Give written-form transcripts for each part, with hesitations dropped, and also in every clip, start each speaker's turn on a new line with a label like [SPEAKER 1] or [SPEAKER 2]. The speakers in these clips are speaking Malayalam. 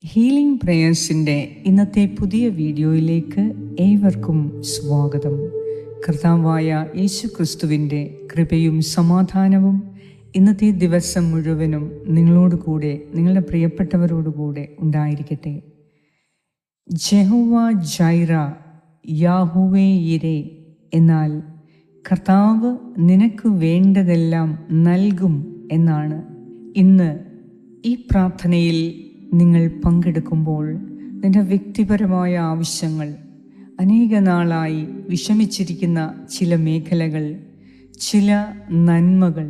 [SPEAKER 1] ഹീലിംഗ് പ്രേയേഴ്സിൻ്റെ ഇന്നത്തെ പുതിയ വീഡിയോയിലേക്ക് ഏവർക്കും സ്വാഗതം. കർത്താവായ യേശു ക്രിസ്തുവിൻ്റെ കൃപയും സമാധാനവും ഇന്നത്തെ ദിവസം മുഴുവനും നിങ്ങളോട് കൂടെ, നിങ്ങളുടെ പ്രിയപ്പെട്ടവരോടുകൂടെ ഉണ്ടായിരിക്കട്ടെ. ജെഹോവ ജൈറ, യാഹുവേ യിരേ, എന്നാൽ കർത്താവ് നിനക്ക് വേണ്ടതെല്ലാം നൽകും എന്നാണ്. ഇന്ന് ഈ പ്രാർത്ഥനയിൽ നിങ്ങൾ പങ്കെടുക്കുമ്പോൾ നിൻ്റെ വ്യക്തിപരമായ ആവശ്യങ്ങൾ, അനേക നാളായി വിഷമിച്ചിരിക്കുന്ന ചില മേഖലകൾ, ചില നന്മകൾ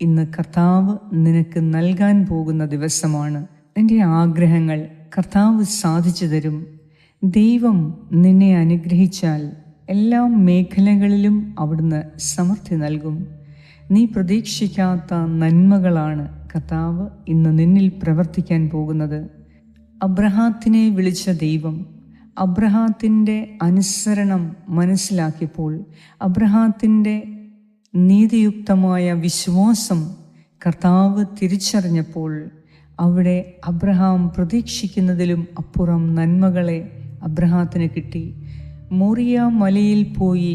[SPEAKER 1] ഇന്ന് കർത്താവ് നിനക്ക് നൽകാൻ പോകുന്ന ദിവസമാണ്. നിൻ്റെ ആഗ്രഹങ്ങൾ കർത്താവ് സാധിച്ചു തരും. ദൈവം നിന്നെ അനുഗ്രഹിച്ചാൽ എല്ലാ മേഖലകളിലും അവിടുന്ന് സമൃദ്ധി നൽകും. നീ പ്രതീക്ഷിക്കാത്ത നന്മകളാണ് കർത്താവ് ഇന്ന് നിന്നിൽ പ്രവർത്തിക്കാൻ പോകുന്നത്. അബ്രഹാത്തിനെ വിളിച്ച ദൈവം അബ്രഹാത്തിൻ്റെ അനുസരണം മനസ്സിലാക്കിയപ്പോൾ, അബ്രഹാത്തിൻ്റെ നീതിയുക്തമായ വിശ്വാസം കർത്താവ് തിരിച്ചറിഞ്ഞപ്പോൾ, അവിടെ അബ്രഹാം പ്രതീക്ഷിക്കുന്നതിലും അപ്പുറം നന്മകളെ അബ്രഹാത്തിന് കിട്ടി. മോറിയ മലയിൽ പോയി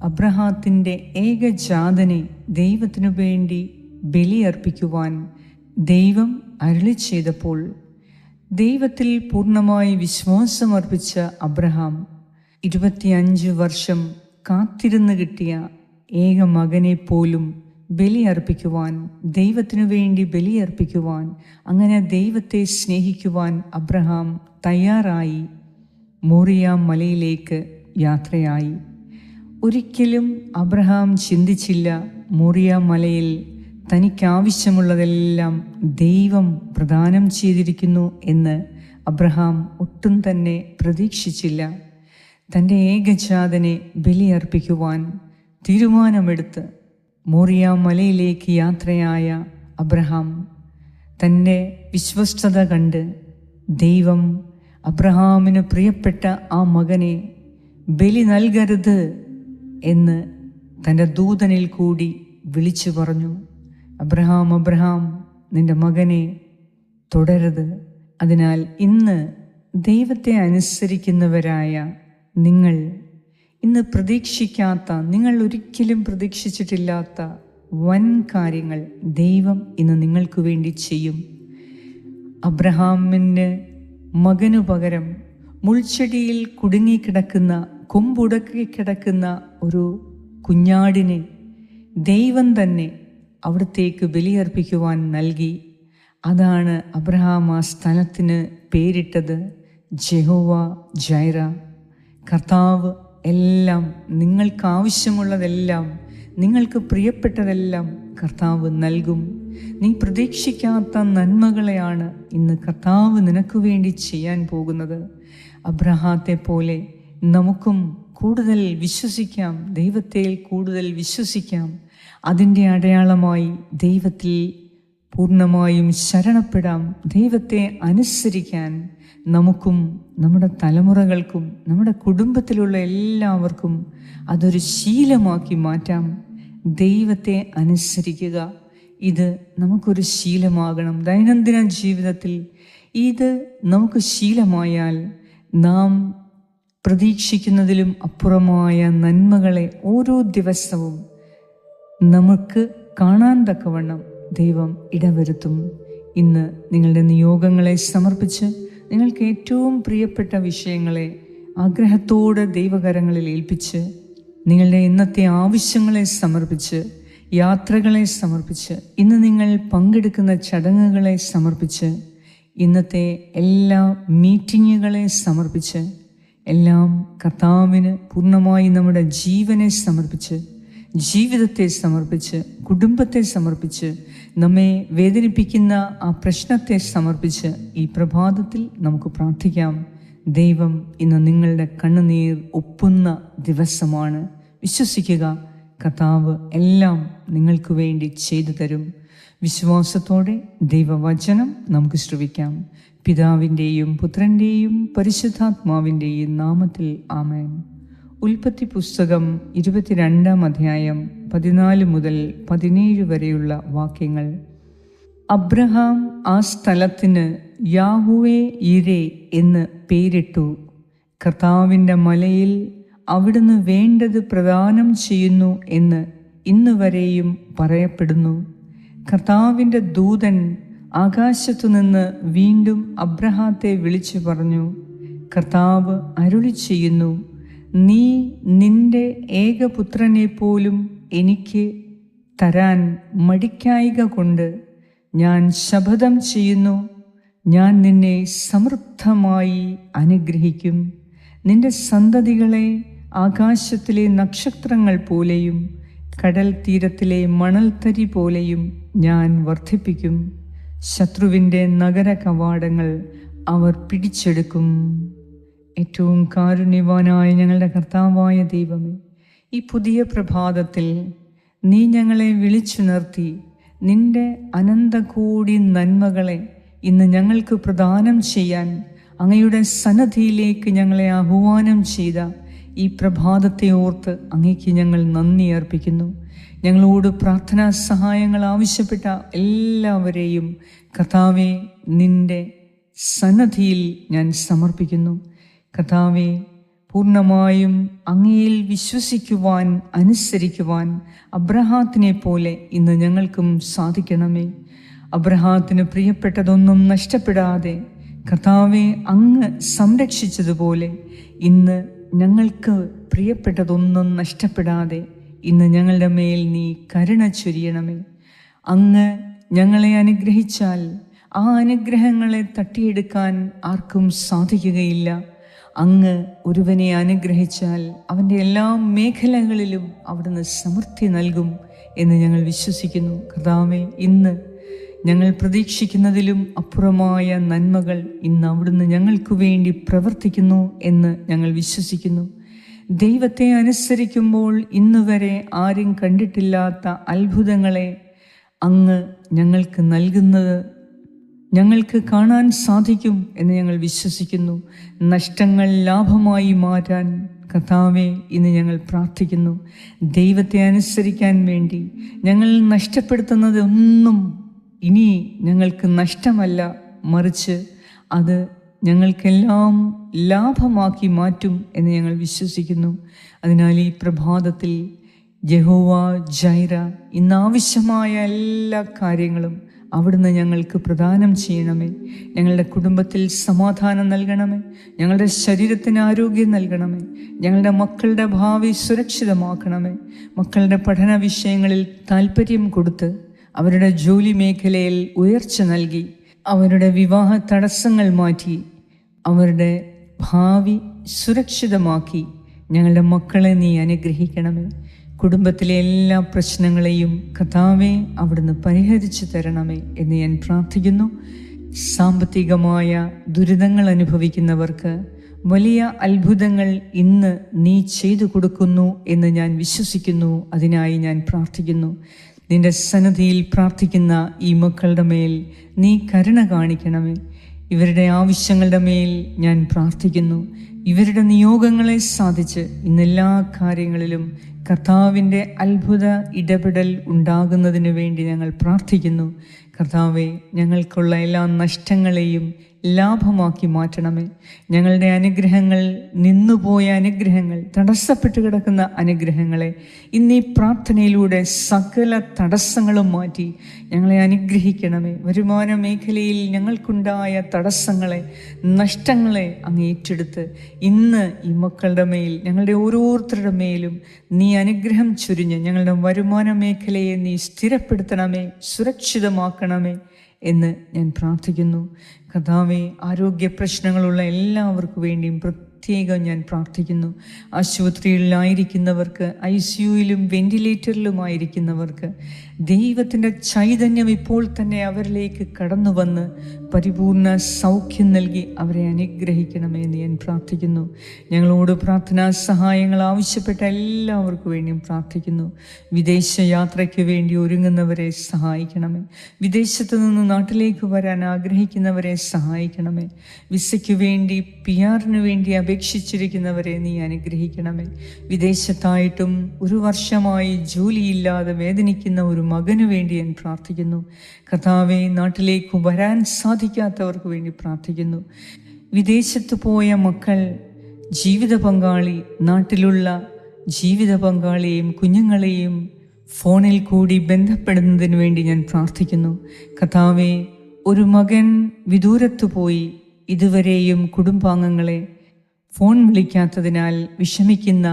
[SPEAKER 1] അബ്രഹാത്തിൻ്റെ ഏകജാതനെ ദൈവത്തിനു വേണ്ടി ബലിയർപ്പിക്കുവാൻ ദൈവം അരുളി ചെയ്തപ്പോൾ, ദൈവത്തിൽ പൂർണ്ണമായി വിശ്വാസമർപ്പിച്ച അബ്രഹാം 25 വർഷം കാത്തിരുന്ന് കിട്ടിയ ഏക മകനെ പോലും ബലിയർപ്പിക്കുവാൻ, ദൈവത്തിനു വേണ്ടി ബലിയർപ്പിക്കുവാൻ, അങ്ങനെ ദൈവത്തെ സ്നേഹിക്കുവാൻ അബ്രഹാം തയ്യാറായി മോറിയ മലയിലേക്ക് യാത്രയായി. ഒരിക്കലും അബ്രഹാം ചിന്തിച്ചില്ല മോറിയ മലയിൽ തനിക്കാവശ്യമുള്ളതെല്ലാം ദൈവം പ്രദാനം ചെയ്തിരിക്കുന്നു എന്ന്. അബ്രഹാം ഒട്ടും തന്നെ പ്രതീക്ഷിച്ചില്ല. തൻ്റെ ഏകജാതനെ ബലിയർപ്പിക്കുവാൻ തീരുമാനമെടുത്ത് മോറിയ മലയിലേക്ക് യാത്രയായ അബ്രഹാം തൻ്റെ വിശ്വസ്തത കണ്ട് ദൈവം അബ്രഹാമിന് പ്രിയപ്പെട്ട ആ മകനെ ബലി നൽകരുത് എന്ന് തൻ്റെ ദൂതനിൽ കൂടി വിളിച്ചു പറഞ്ഞു. അബ്രഹാം, അബ്രഹാം, നിൻ്റെ മകനെ തൊടരുത്. അതിനാൽ ഇന്ന് ദൈവത്തെ അനുസരിക്കുന്നവരായ നിങ്ങൾ, ഇന്ന് പ്രതീക്ഷിക്കാത്ത, നിങ്ങൾ ഒരിക്കലും പ്രതീക്ഷിച്ചിട്ടില്ലാത്ത വൻ കാര്യങ്ങൾ ദൈവം ഇന്ന് നിങ്ങൾക്ക് വേണ്ടി ചെയ്യും. അബ്രഹാമിന് മകനു പകരം മുൾച്ചെടിയിൽ കുടുങ്ങിക്കിടക്കുന്ന, കൊമ്പുടക്കി കിടക്കുന്ന ഒരു കുഞ്ഞാടിനെ ദൈവം തന്നെ അവിടത്തേക്ക് ബലിയർപ്പിക്കുവാൻ നൽകി. അതാണ് അബ്രഹാം ആ സ്ഥലത്തിന് പേരിട്ടത് ജെഹോവ ജൈറ. കർത്താവ് എല്ലാം, നിങ്ങൾക്ക് ആവശ്യമുള്ളതെല്ലാം, നിങ്ങൾക്ക് പ്രിയപ്പെട്ടതെല്ലാം കർത്താവ് നൽകും. നീ പ്രതീക്ഷിക്കാത്ത നന്മകളെയാണ് ഇന്ന് കർത്താവ് നിനക്ക് വേണ്ടി ചെയ്യാൻ പോകുന്നത്. അബ്രഹാത്തെ പോലെ നമുക്കും കൂടുതൽ വിശ്വസിക്കാം, ദൈവത്തെ കൂടുതൽ വിശ്വസിക്കാം. അതിൻ്റെ അടയാളമായി ദൈവത്തിൽ പൂർണ്ണമായും ശരണപ്പെടാം. ദൈവത്തെ അനുസരിക്കാൻ നമുക്കും നമ്മുടെ തലമുറകൾക്കും നമ്മുടെ കുടുംബത്തിലുള്ള എല്ലാവർക്കും അതൊരു ശീലമാക്കി മാറ്റാം. ദൈവത്തെ അനുസരിക്കുക, ഇത് നമുക്കൊരു ശീലമാകണം. ദൈനംദിന ജീവിതത്തിൽ ഇത് നമുക്ക് ശീലമായാൽ നാം പ്രതീക്ഷിക്കുന്നതിലും അപ്പുറമായ നന്മകളെ ഓരോ ദിവസവും നമുക്ക് കാണാൻ തക്കവണ്ണം ദൈവം ഇടവരുത്തും. ഇന്ന് നിങ്ങളുടെ നിയോഗങ്ങളെ സമർപ്പിച്ച്, നിങ്ങൾക്ക് ഏറ്റവും പ്രിയപ്പെട്ട വിഷയങ്ങളെ ആഗ്രഹത്തോടെ ദൈവകരങ്ങളിൽ ഏൽപ്പിച്ച്, നിങ്ങളുടെ ഇന്നത്തെ ആവശ്യങ്ങളെ സമർപ്പിച്ച്, യാത്രകളെ സമർപ്പിച്ച്, ഇന്ന് നിങ്ങൾ പങ്കെടുക്കുന്ന ചടങ്ങുകളെ സമർപ്പിച്ച്, ഇന്നത്തെ എല്ലാ മീറ്റിങ്ങുകളെ സമർപ്പിച്ച്, എല്ലാം കർത്താവിന് പൂർണ്ണമായി നമ്മുടെ ജീവനെ സമർപ്പിച്ച്, ജീവിതത്തെ സമർപ്പിച്ച്, കുടുംബത്തെ സമർപ്പിച്ച്, നമ്മെ വേദനിപ്പിക്കുന്ന ആ പ്രശ്നത്തെ സമർപ്പിച്ച് ഈ പ്രഭാതത്തിൽ നമുക്ക് പ്രാർത്ഥിക്കാം. ദൈവം ഇന്ന് നിങ്ങളുടെ കണ്ണുനീർ ഒപ്പുന്ന ദിവസമാണ്. വിശ്വസിക്കുക, കർത്താവ് എല്ലാം നിങ്ങൾക്ക് വേണ്ടി ചെയ്തു തരും. വിശ്വാസത്തോടെ ദൈവവചനം നമുക്ക് ശ്രവിക്കാം. പിതാവിൻ്റെയും പുത്രൻ്റെയും പരിശുദ്ധാത്മാവിൻ്റെയും നാമത്തിൽ ആമേൻ. ഉൽപ്പത്തി പുസ്തകം 22-ാം അധ്യായം 14 മുതൽ 17 വരെയുള്ള വാക്യങ്ങൾ. അബ്രഹാം ആ സ്ഥലത്തിന് യാഹ്വേ യിരേ എന്ന് പേരിട്ടു. കർത്താവിൻ്റെ മലയിൽ അവിടുന്ന് വേണ്ടത് പ്രദാനം ചെയ്യുന്നു എന്ന് ഇന്നുവരെയും പറയപ്പെടുന്നു. കർത്താവിൻ്റെ ദൂതൻ ആകാശത്തുനിന്ന് വീണ്ടും അബ്രഹാത്തെ വിളിച്ചു പറഞ്ഞു, കർത്താവ് അരുളി ചെയ്യുന്നു, നീ നിന്റെ ഏകപുത്രനെ പോലും എനിക്ക് തരാൻ മടിക്കായിക കൊണ്ട് ഞാൻ ശപഥം ചെയ്യുന്നു, ഞാൻ നിന്നെ സമൃദ്ധമായി അനുഗ്രഹിക്കും. നിന്റെ സന്തതികളെ ആകാശത്തിലെ നക്ഷത്രങ്ങൾ പോലെയും കടൽ തീരത്തിലെ മണൽത്തരി പോലെയും ഞാൻ വർദ്ധിപ്പിക്കും. ശത്രുവിൻ്റെ നഗര കവാടങ്ങൾ അവർ പിടിച്ചെടുക്കും. ഏറ്റവും കാരുണ്യവാനായ ഞങ്ങളുടെ കർത്താവായ ദൈവമേ, ഈ പുതിയ പ്രഭാതത്തിൽ നീ ഞങ്ങളെ വിളിച്ചുണർത്തി നിന്റെ അനന്തകോടി നന്മകളെ ഇന്ന് ഞങ്ങൾക്ക് പ്രദാനം ചെയ്യാൻ അങ്ങയുടെ സന്നദ്ധിയിലേക്ക് ഞങ്ങളെ ആഹ്വാനം ചെയ്ത ഈ പ്രഭാതത്തെ ഓർത്ത് അങ്ങേക്ക് ഞങ്ങൾ നന്ദി അർപ്പിക്കുന്നു. ഞങ്ങളോട് പ്രാർത്ഥനാ സഹായങ്ങൾ ആവശ്യപ്പെട്ട എല്ലാവരെയും കർത്താവെ നിന്റെ സന്നദ്ധിയിൽ ഞാൻ സമർപ്പിക്കുന്നു. കർത്താവെ, പൂർണ്ണമായും അങ്ങയിൽ വിശ്വസിക്കുവാൻ, അനുസരിക്കുവാൻ അബ്രഹാത്തിനെ പോലെ ഇന്ന് ഞങ്ങൾക്കും സാധിക്കണമേ. അബ്രഹാത്തിന് പ്രിയപ്പെട്ടതൊന്നും നഷ്ടപ്പെടാതെ കർത്താവെ അങ്ങ് സംരക്ഷിച്ചതുപോലെ ഇന്ന് ഞങ്ങൾക്ക് പ്രിയപ്പെട്ടതൊന്നും നഷ്ടപ്പെടാതെ ഇന്ന് ഞങ്ങളുടെ മേൽ നീ കരുണ ചൊരിയണമേ. അങ്ങ് ഞങ്ങളെ അനുഗ്രഹിച്ചാൽ ആ അനുഗ്രഹങ്ങളെ തട്ടിയെടുക്കാൻ ആർക്കും സാധിക്കുകയില്ല. അങ്ങ് ഒരുവനെ അനുഗ്രഹിച്ചാൽ അവൻ്റെ എല്ലാ മേഖലകളിലും അവിടുന്ന് സമൃദ്ധി നൽകും എന്ന് ഞങ്ങൾ വിശ്വസിക്കുന്നു. കർത്താവേ, ഇന്ന് ഞങ്ങൾ പ്രതീക്ഷിക്കുന്നതിലും അപ്പുറമായ നന്മകൾ ഇന്ന് അവിടുന്ന് ഞങ്ങൾക്ക് വേണ്ടി പ്രവർത്തിക്കുന്നു എന്ന് ഞങ്ങൾ വിശ്വസിക്കുന്നു. ദൈവത്തെ അനുസരിക്കുമ്പോൾ ഇന്നുവരെ ആരും കണ്ടിട്ടില്ലാത്ത അത്ഭുതങ്ങളെ അങ്ങ് ഞങ്ങൾക്ക് നൽകുന്നത് ഞങ്ങൾക്ക് കാണാൻ സാധിക്കും എന്ന് ഞങ്ങൾ വിശ്വസിക്കുന്നു. നഷ്ടങ്ങൾ ലാഭമായി മാറ്റാൻ കർത്താവെ ഇന്ന് ഞങ്ങൾ പ്രാർത്ഥിക്കുന്നു. ദൈവത്തെ അനുസരിക്കാൻ വേണ്ടി ഞങ്ങൾ നഷ്ടപ്പെടുത്തുന്നതൊന്നും ഇനി ഞങ്ങൾക്ക് നഷ്ടമല്ല, മറിച്ച് അത് ഞങ്ങൾക്കെല്ലാം ലാഭമാക്കി മാറ്റും എന്ന് ഞങ്ങൾ വിശ്വസിക്കുന്നു. അതിനാൽ ഈ പ്രഭാതത്തിൽ യഹോവ ജൈറ, ഇന്നാവശ്യമായ എല്ലാ കാര്യങ്ങളും അവിടുന്ന് ഞങ്ങൾക്ക് പ്രദാനം ചെയ്യണമേ. ഞങ്ങളുടെ കുടുംബത്തിൽ സമാധാനം നൽകണമേ. ഞങ്ങളുടെ ശരീരത്തിന് ആരോഗ്യം നൽകണമേ. ഞങ്ങളുടെ മക്കളുടെ ഭാവി സുരക്ഷിതമാക്കണമേ. മക്കളുടെ പഠന വിഷയങ്ങളിൽ താല്പര്യം കൊടുത്ത് അവരുടെ ജോലി മേഖലയിൽ ഉയർച്ച നൽകി അവരുടെ വിവാഹ തടസ്സങ്ങൾ മാറ്റി അവരുടെ ഭാവി സുരക്ഷിതമാക്കി ഞങ്ങളുടെ മക്കളെ നീ അനുഗ്രഹിക്കണമേ. കുടുംബത്തിലെ എല്ലാ പ്രശ്നങ്ങളെയും കർത്താവേ അവിടുന്ന് പരിഹരിച്ചു തരണമേ എന്ന് ഞാൻ പ്രാർത്ഥിക്കുന്നു. സാമ്പത്തികമായ ദുരിതങ്ങൾ അനുഭവിക്കുന്നവർക്ക് വലിയ അത്ഭുതങ്ങൾ ഇന്ന് നീ ചെയ്തു കൊടുക്കുന്നു എന്ന് ഞാൻ വിശ്വസിക്കുന്നു. അതിനായി ഞാൻ പ്രാർത്ഥിക്കുന്നു. നിന്റെ സന്നിധിയിൽ പ്രാർത്ഥിക്കുന്ന ഈ മക്കളുടെ മേൽ നീ കരുണ കാണിക്കണമേ. ഇവരുടെ ആവശ്യങ്ങളുടെ മേൽ ഞാൻ പ്രാർത്ഥിക്കുന്നു. ഇവരുടെ നിയോഗങ്ങളെ സാധിച്ച് ഇന്നെല്ലാ കാര്യങ്ങളിലും കർത്താവിൻ്റെ അത്ഭുത ഇടപെടൽ ഉണ്ടാകുന്നതിന് വേണ്ടി ഞങ്ങൾ പ്രാർത്ഥിക്കുന്നു. കർത്താവെ, ഞങ്ങൾക്കുള്ള എല്ലാ നഷ്ടങ്ങളെയും ലാഭമാക്കി മാറ്റണമേ. ഞങ്ങളുടെ അനുഗ്രഹങ്ങൾ, നിന്നുപോയ അനുഗ്രഹങ്ങൾ, തടസ്സപ്പെട്ട് കിടക്കുന്ന അനുഗ്രഹങ്ങളെ ഇന്നീ പ്രാർത്ഥനയിലൂടെ സകല തടസ്സങ്ങളും മാറ്റി ഞങ്ങളെ അനുഗ്രഹിക്കണമേ. വരുമാന മേഖലയിൽ ഞങ്ങൾക്കുണ്ടായ തടസ്സങ്ങളെ, നഷ്ടങ്ങളെ അങ്ങ് ഏറ്റെടുത്ത് ഇന്ന് ഈ മക്കളുടെ മേൽ, ഞങ്ങളുടെ ഓരോരുത്തരുടെ മേലും നീ അനുഗ്രഹം ചൊരിഞ്ഞ് ഞങ്ങളുടെ വരുമാന മേഖലയെ നീ സ്ഥിരപ്പെടുത്തണമേ, സുരക്ഷിതമാക്കണമേ എന്ന് ഞാൻ പ്രാർത്ഥിക്കുന്നു. കർത്താവേ, ആരോഗ്യ പ്രശ്നങ്ങളുള്ള എല്ലാവർക്കു വേണ്ടിയും പ്രത്യേകം ഞാൻ പ്രാർത്ഥിക്കുന്നു. ആശുപത്രികളിലായിരിക്കുന്നവർക്ക്, ICUയിലും വെന്റിലേറ്ററിലുമായിരിക്കുന്നവർക്ക് ദൈവത്തിൻ്റെ ചൈതന്യം ഇപ്പോൾ തന്നെ അവരിലേക്ക് കടന്നു വന്ന് പരിപൂർണ സൗഖ്യം നൽകി അവരെ അനുഗ്രഹിക്കണമേ എന്ന് ഞാൻ പ്രാർത്ഥിക്കുന്നു. ഞങ്ങളോട് പ്രാർത്ഥനാ സഹായങ്ങൾ ആവശ്യപ്പെട്ട എല്ലാവർക്കും വേണ്ടിയും പ്രാർത്ഥിക്കുന്നു. വിദേശ യാത്രയ്ക്ക് വേണ്ടി ഒരുങ്ങുന്നവരെ സഹായിക്കണമേ. വിദേശത്ത് നിന്ന് നാട്ടിലേക്ക് വരാൻ ആഗ്രഹിക്കുന്നവരെ സഹായിക്കണമേ. വിസയ്ക്ക് വേണ്ടി PR-ന് വേണ്ടി അപേക്ഷിച്ചിരിക്കുന്നവരെ നീ അനുഗ്രഹിക്കണമേ. വിദേശത്തായിട്ടും 1 വർഷമായി ജോലിയില്ലാതെ വേദനിക്കുന്ന ഒരു മകന് വേണ്ടി ഞാൻ പ്രാർത്ഥിക്കുന്നു. കർത്താവേ, നാട്ടിലേക്ക് വരാൻ സാധിക്കാത്തവർക്ക് വേണ്ടി പ്രാർത്ഥിക്കുന്നു. വിദേശത്ത് പോയ മക്കൾ ജീവിത പങ്കാളി, നാട്ടിലുള്ള ജീവിത പങ്കാളിയെയും കുഞ്ഞുങ്ങളെയും ഫോണിൽ കൂടി ബന്ധപ്പെടുന്നതിന് വേണ്ടി ഞാൻ പ്രാർത്ഥിക്കുന്നു. കർത്താവേ, ഒരു മകൻ വിദൂരത്ത് പോയി ഇതുവരെയും കുടുംബാംഗങ്ങളെ ഫോൺ വിളിക്കാത്തതിനാൽ വിഷമിക്കുന്ന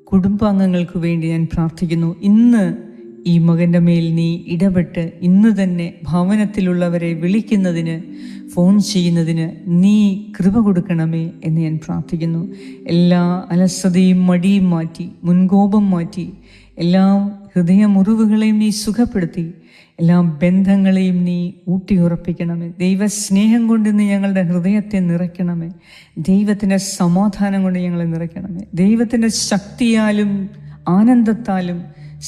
[SPEAKER 1] കുടുംബാംഗങ്ങൾക്ക് വേണ്ടി ഞാൻ പ്രാർത്ഥിക്കുന്നു. ഇന്ന് ഈ മകൻ്റെ മേൽ നീ ഇടപെട്ട് ഇന്ന് തന്നെ ഭവനത്തിലുള്ളവരെ വിളിക്കുന്നതിന്, ഫോൺ ചെയ്യുന്നതിന് നീ കൃപ കൊടുക്കണമേ എന്ന് ഞാൻ പ്രാർത്ഥിക്കുന്നു. എല്ലാ അലസതയും മടിയും മാറ്റി, മുൻകോപം മാറ്റി, എല്ലാ ഹൃദയമുറിവുകളെയും നീ സുഖപ്പെടുത്തി, എല്ലാ ബന്ധങ്ങളെയും നീ ഊട്ടിയുറപ്പിക്കണമേ. ദൈവസ്നേഹം കൊണ്ട് നീ ഞങ്ങളുടെ ഹൃദയത്തെ നിറയ്ക്കണമേ. ദൈവത്തിൻ്റെ സമാധാനം കൊണ്ട് ഞങ്ങളെ നിറയ്ക്കണമേ. ദൈവത്തിൻ്റെ ശക്തിയാലും ആനന്ദത്താലും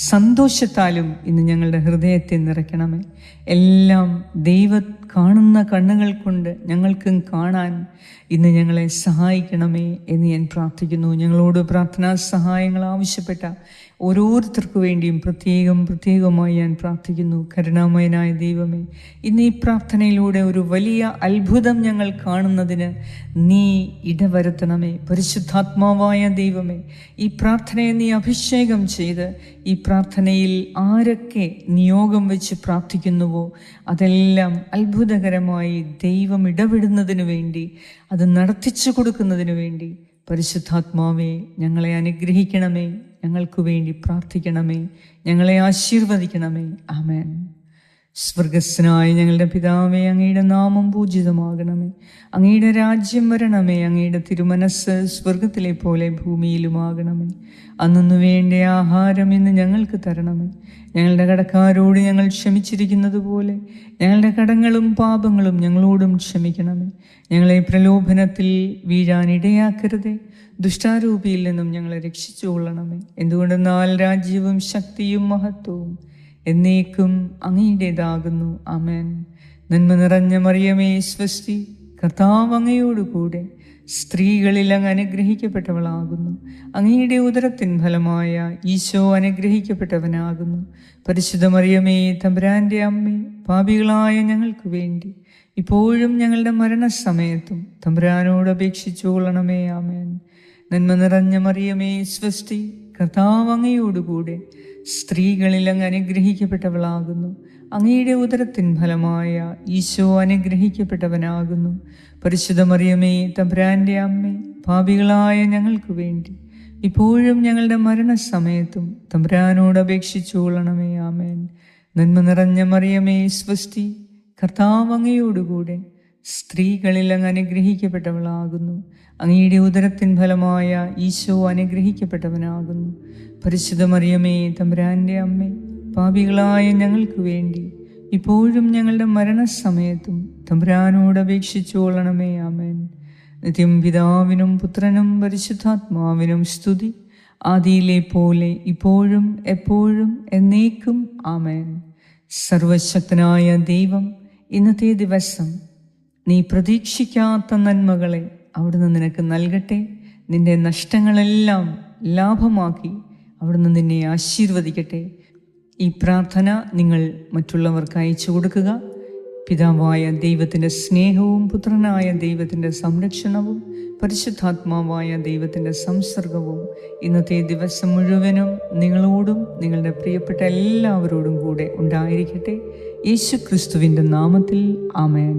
[SPEAKER 1] സന്തോഷത്താലും ഇന്ന് ഞങ്ങളുടെ ഹൃദയത്തെ നിറയ്ക്കണമേ. എല്ലാം കാണുന്ന കണ്ണുകൾ കൊണ്ട് ഞങ്ങൾക്കും കാണാൻ ഇന്ന് ഞങ്ങളെ സഹായിക്കണമേ എന്ന് ഞാൻ പ്രാർത്ഥിക്കുന്നു. ഞങ്ങളോട് പ്രാർത്ഥനാ സഹായങ്ങൾ ആവശ്യപ്പെട്ട ഓരോരുത്തർക്കു വേണ്ടിയും പ്രത്യേകമായി ഞാൻ പ്രാർത്ഥിക്കുന്നു. കരുണാമയനായ ദൈവമേ, ഇന്ന് ഈ പ്രാർത്ഥനയിലൂടെ ഒരു വലിയ അത്ഭുതം ഞങ്ങൾ കാണുന്നതിന് നീ ഇടവരുത്തണമേ. പരിശുദ്ധാത്മാവായ ദൈവമേ, ഈ പ്രാർത്ഥനയെ നീ അഭിഷേകം ചെയ്ത് ഈ പ്രാർത്ഥനയിൽ ആരൊക്കെ നിയോഗം വെച്ച് പ്രാർത്ഥിക്കുന്നുവോ അതെല്ലാം അത്ഭുതകരമായി ദൈവം ഇടപെടുന്നതിന് വേണ്ടി, അത് നടത്തിച്ചു കൊടുക്കുന്നതിന് വേണ്ടി പരിശുദ്ധാത്മാവേ ഞങ്ങളെ അനുഗ്രഹിക്കണമേ. ഞങ്ങൾക്ക് വേണ്ടി പ്രാർത്ഥിക്കണമേ. ഞങ്ങളെ ആശീർവദിക്കണമേ. ആമേൻ. സ്വർഗസ്നായ ഞങ്ങളുടെ പിതാവേ, അങ്ങയുടെ നാമം പൂജിതമാകണമേ. അങ്ങയുടെ രാജ്യം വരണമേ. അങ്ങയുടെ തിരുമനസ് സ്വർഗത്തിലെ പോലെ ഭൂമിയിലുമാകണമേ. അന്നു വേണ്ട ആഹാരം ഇന്ന് ഞങ്ങൾക്ക് തരണമേ. ഞങ്ങളുടെ കടക്കാരോട് ഞങ്ങൾ ക്ഷമിച്ചിരിക്കുന്നത് പോലെ ഞങ്ങളുടെ കടങ്ങളും പാപങ്ങളും ഞങ്ങളോടും ക്ഷമിക്കണമേ. ഞങ്ങളെ പ്രലോഭനത്തിൽ വീഴാനിടയാക്കരുതേ. ദുഷ്ടാരൂപിയിൽ നിന്നും ഞങ്ങളെ രക്ഷിച്ചു കൊള്ളണമേ. എന്തുകൊണ്ടെന്നാൽ രാജ്യവും ശക്തിയും മഹത്വവും എന്നേക്കും അങ്ങയുടേതാകുന്നു. ആമേൻ. നന്മ നിറഞ്ഞ മറിയമേ, സ്വസ്തി, കർത്താവ് അങ്ങയോടുകൂടെ സ്ത്രീകളിൽ അങ്ങ് അനുഗ്രഹിക്കപ്പെട്ടവളാകുന്നു. അങ്ങയുടെ ഉദരത്തിൻ ഫലമായ ഈശോ അനുഗ്രഹിക്കപ്പെട്ടവനാകുന്നു. പരിശുദ്ധ മറിയമേ, തമ്പുരാൻ്റെ അമ്മേ, പാപികളായ ഞങ്ങൾക്ക് വേണ്ടി ഇപ്പോഴും ഞങ്ങളുടെ മരണസമയത്തും തമ്പുരാനോട് അപേക്ഷിച്ചു കൊള്ളണമേ. ആമേൻ. നന്മ നിറഞ്ഞ മറിയമേ, സ്വസ്തി, കർത്താവ് അങ്ങയോടുകൂടെ സ്ത്രീകളിൽ അങ്ങ് അനുഗ്രഹിക്കപ്പെട്ടവളാകുന്നു. അങ്ങയുടെ ഉദരത്തിൻ ഫലമായ ഈശോ അനുഗ്രഹിക്കപ്പെട്ടവനാകുന്നു. പരിശുദ്ധ മറിയമേ, തമ്പുരാൻ്റെ അമ്മേ, പാപികളായ ഞങ്ങൾക്ക് വേണ്ടി ഇപ്പോഴും ഞങ്ങളുടെ മരണസമയത്തും തമ്പുരാനോട് അപേക്ഷിച്ചു കൊള്ളണമേ. ആമേൻ. നന്മ നിറഞ്ഞ മറിയമേ, സ്വസ്തി, കർത്താവ് അങ്ങയോടുകൂടെ സ്ത്രീകളിൽ അങ്ങ് അനുഗ്രഹിക്കപ്പെട്ടവളാകുന്നു. അങ്ങയുടെ ഉദരത്തിൻ ഫലമായ ഈശോ അനുഗ്രഹിക്കപ്പെട്ടവനാകുന്നു. പരിശുദ്ധ മറിയമേ, തമ്പുരാൻ്റെ അമ്മേ, പാപികളായ ഞങ്ങൾക്ക് വേണ്ടി ഇപ്പോഴും ഞങ്ങളുടെ മരണസമയത്തും തമ്പുരാനോട് അപേക്ഷിച്ചു കൊള്ളണമേ. ആമേൻ. നിത്യം പിതാവിനും പുത്രനും പരിശുദ്ധാത്മാവിനും സ്തുതി, ആദിയിലെ പോലെ ഇപ്പോഴും എപ്പോഴും എന്നേക്കും. ആമേൻ. സർവശക്തനായ ദൈവം ഇന്നത്തെ ദിവസം നീ പ്രതീക്ഷിക്കാത്ത നന്മകളെ അവിടുന്ന് നിനക്ക് നൽകട്ടെ. നിന്റെ നഷ്ടങ്ങളെല്ലാം ലാഭമാക്കി അവിടുന്ന് നിന്നെ ആശീർവദിക്കട്ടെ. ഈ പ്രാർത്ഥന നിങ്ങൾ മറ്റുള്ളവർക്ക് അയച്ചു കൊടുക്കുക. പിതാവായ ദൈവത്തിൻ്റെ സ്നേഹവും പുത്രനായ ദൈവത്തിൻ്റെ സംരക്ഷണവും പരിശുദ്ധാത്മാവായ ദൈവത്തിൻ്റെ സംസർഗവും ഇന്നത്തെ ദിവസം മുഴുവനും നിങ്ങളോടും നിങ്ങളുടെ പ്രിയപ്പെട്ട എല്ലാവരോടും കൂടെ ഉണ്ടായിരിക്കട്ടെ. യേശു ക്രിസ്തുവിൻ്റെ നാമത്തിൽ. ആമേൻ.